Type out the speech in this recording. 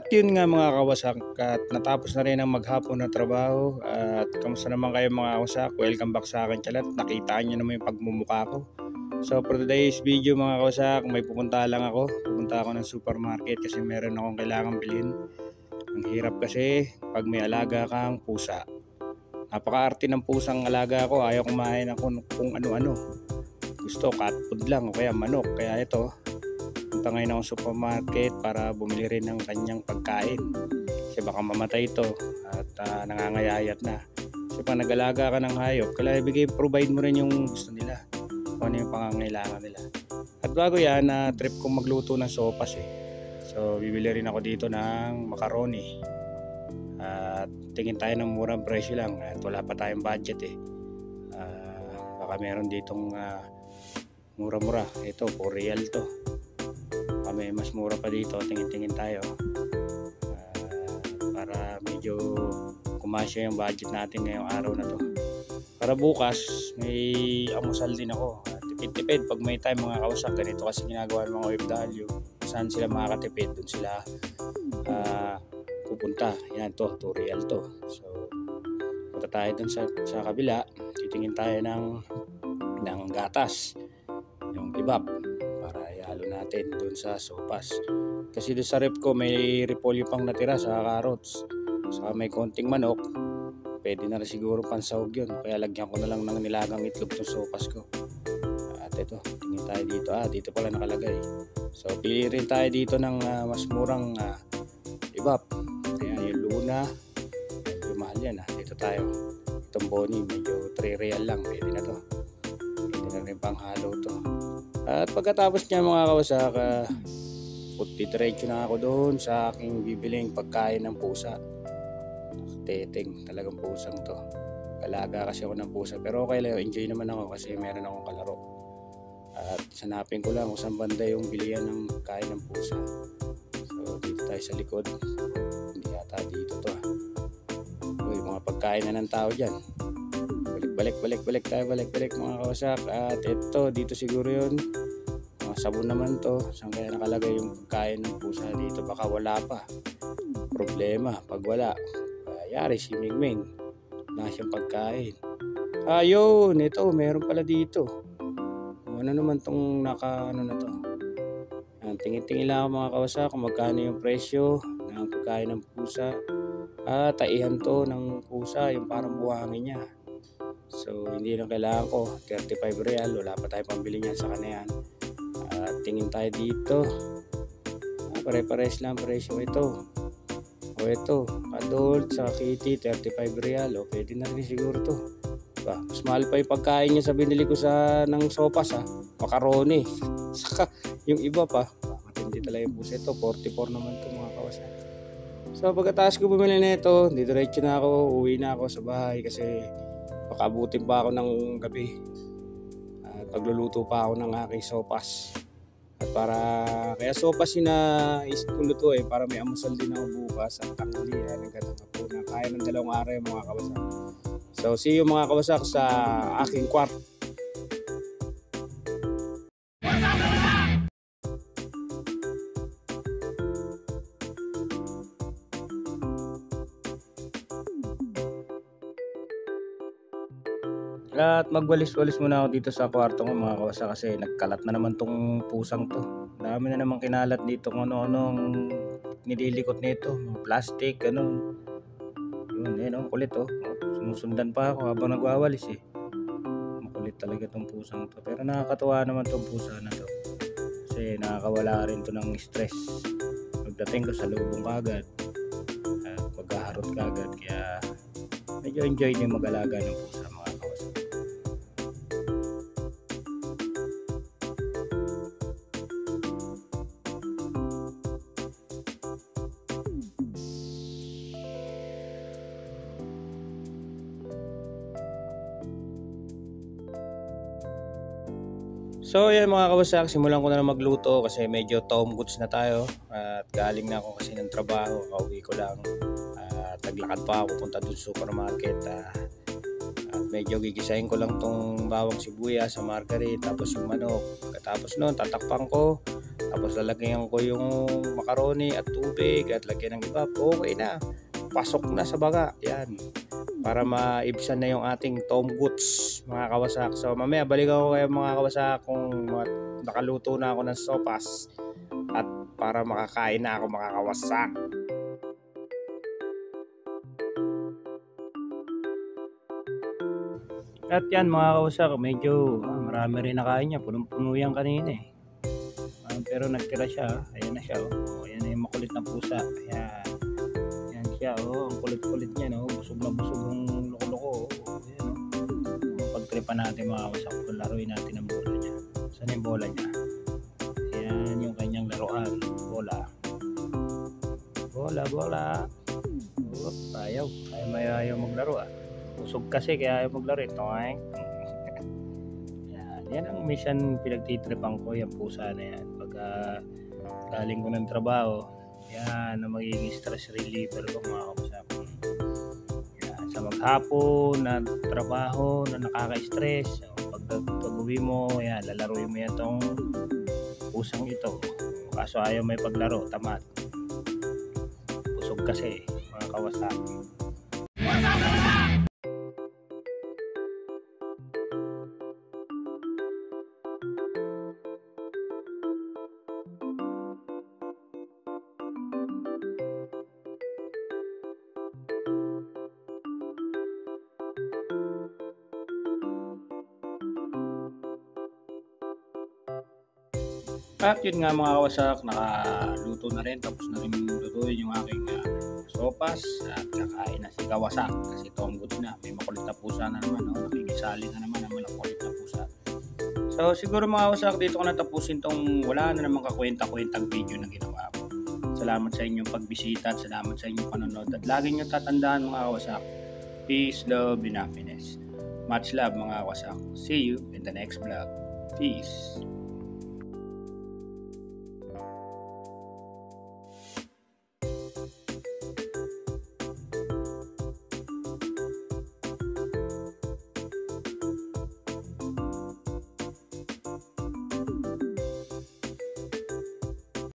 At yun nga mga kawasak, at natapos na rin ang maghapon na trabaho. At kamusta naman kayo mga kawasak? Welcome back sa akin chalat. Nakita nyo naman yung pagmumukha ko. So for today's video mga kawasak, may pupunta lang ako. Pupunta ako ng supermarket kasi meron akong kailangan bilhin. Ang hirap kasi pag may alaga kang pusa. Napaka-arte ng pusang alaga ko. Ayaw kumain ako kung ano-ano. Gusto cat food lang o kaya manok. Kaya ito, punta ngayon ako supermarket para bumili rin ng kanyang pagkain kasi baka mamatay ito at nangangayayat na. Kasi pag nag-alaga ka ng hayop, kailangan provide mo rin yung gusto nila, kung ano yung pangangailangan nila. At bago yan, trip kong magluto ng sopas so bibili rin ako dito ng macaroni at tingin tayo ng murang presyo lang at wala pa tayong budget baka meron ditong mura-mura. Ito 4 real to. May mas mura pa dito, tingin-tingin tayo para medyo kumasya yung budget natin ngayong araw na to. Para bukas may amusal din ako, tipid-tipid pag may time mga kawasak. Ganito kasi ginagawa ng mga OFW, saan sila makakatipid dun sila pupunta. Yan to, 2 real to. So punta tayo dun sa kabila, titingin tayo ng gatas, yung ibap, natin doon sa sopas. Kasi doon sa rep ko may repolyo pang natira sa carrots. Saka may konting manok. Pwede na rin siguro pansahog yun. Kaya lagyan ko na lang ng nilagang itlog ng sopas ko. At ito, tingin tayo dito. Dito pala nakalagay. So pili rin tayo dito ng mas murang ibap. Kaya yung Luna, medyo mahal yan. Dito tayo. Itong Boni, medyo 3 real lang. Pwede na to. Pwede na rin pang halo to. At pagkatapos niya mga kawasak, diretso na ako doon sa aking bibiling pagkain ng pusa. Teteng, talagang pusang to. Alaga kasi ako ng pusa, pero okay lang, enjoy naman ako kasi meron akong kalaro. At sanapin ko lang kung saan banda yung bilihan ng pagkain ng pusa. So dito tayo sa likod. Hindi yata dito to. Uy, mga pagkain na ng tao dyan. Balik tayo mga kawasak. At ito, dito siguro yun, mga sabon naman to. Saan kaya nakalagay yung pagkain ng pusa dito? Baka wala pa. Problema pag wala, yari si Mingming, wala siyang pagkain. Ayun, ito meron pala dito. Ano naman tong na to? Tingin-tingin lang ako mga kawasak kung magkano yung presyo ng pagkain ng pusa. Taihan to ng pusa, yung parang buhangin niya. So hindi na kailangan ko 35 real, wala pa tayo pambili niyan sa kanya yan. Tingin tayo dito, pare-pares lang presyo ito. Ito adult sa kitty 35 real, pwede na rin siguro to. Mas mahal pa yung pagkain niya sa binili ko ng sopas macaroni. Saka yung iba pa, matindi talaga yung pusa. Ito 44 naman to mga kawasan. So pagkatapos ko bumili na ito, diretso na ako, uwi na ako sa bahay kasi baka abutin pa ako ng gabi at pagluluto pa ako ng aking sopas. At kaya sopas yun na isipuluto para may amusal din ako bukas at tanghalian hanggang hapunan. Kaya ng 2 araw yung mga kawasak. So see you mga kawasak sa aking kwarto. At magwalis-walis muna ako dito sa kwarto ko mga kawasak kasi nagkalat na naman tong pusang to. Dami na naman kinalat dito kung ano-anong nililikot nito, mga plastic, Yun, kulit Sumusundan pa ako habang nagwawalis Makulit talaga tong pusang to. Pero nakakatuwa naman tong pusa na to. Kasi nakakawala rin to ng stress. Pagdating ko sa lubong kagad at maghaharot kagad. Kaya medyo enjoy din mag-alaga ng pusa mga kawasak. So yan mga kawasak, simulan ko na magluto kasi medyo tom goods na tayo at galing na ako kasi ng trabaho, kauwi ko lang at naglakad pa ako punta dun sa supermarket at medyo gigisahin ko lang tong bawang sibuyas sa margarine tapos yung manok. Tapos noon tatakpan ko Tapos lalagyan ko yung macaroni at tubig at lagyan ng iba. Okay na. Pasok na sa baga. Yan. Para maibsan na yung ating tom goods, mga kawasak. So mamaya balikan ko kayo mga kawasak kung nakaluto na ako ng sopas at para makakain na ako mga kawasak. At yan mga kawasak, medyo marami rin nakain niya. Punong-puno yan kanina eh. Pero nagtira siya. Ayan na siya. Ayan na yung makulit na pusa. Ayan. Ayan siya. Ang kulit-kulit niya. Busog na busog ang loko-loko. Ayan. Pagtripan natin mga kawasak. Laruin natin ang bola niya. Saan yung bola niya? Ayan yung kanyang laruan. Bola. Bola. Ayaw. Ayaw maglaro ah. Busog kasi kaya ayaw maglaro ito. Yan ang mission pinagtitripan ko, yung pusa na yan. Pagka galing ko ng trabaho, yan ang magiging stress reliever ko mga kausap. Yan, sa maghapon na trabaho na nakaka-stress, pag uwi mo, yan, lalaruin mo yan tong pusang ito. Kaso ayaw may paglaro, tamad. Busog kasi mga kawasak. At yun nga mga kawasak, nakaluto na rin, tapos na rin lutuin yung aking sopas at kakain na si kawasak kasi tom goods na, may makulit na pusa na naman, nakikisali na naman ang makulit na pusa. So siguro mga kawasak, dito ko natapusin tong wala na namang kakwenta-kwentang video na ginawa ko. Salamat sa inyong pagbisita at salamat sa inyong panonood at lagi nyo tatandaan mga kawasak, peace, love, and happiness. Much love mga kawasak. See you in the next vlog. Peace.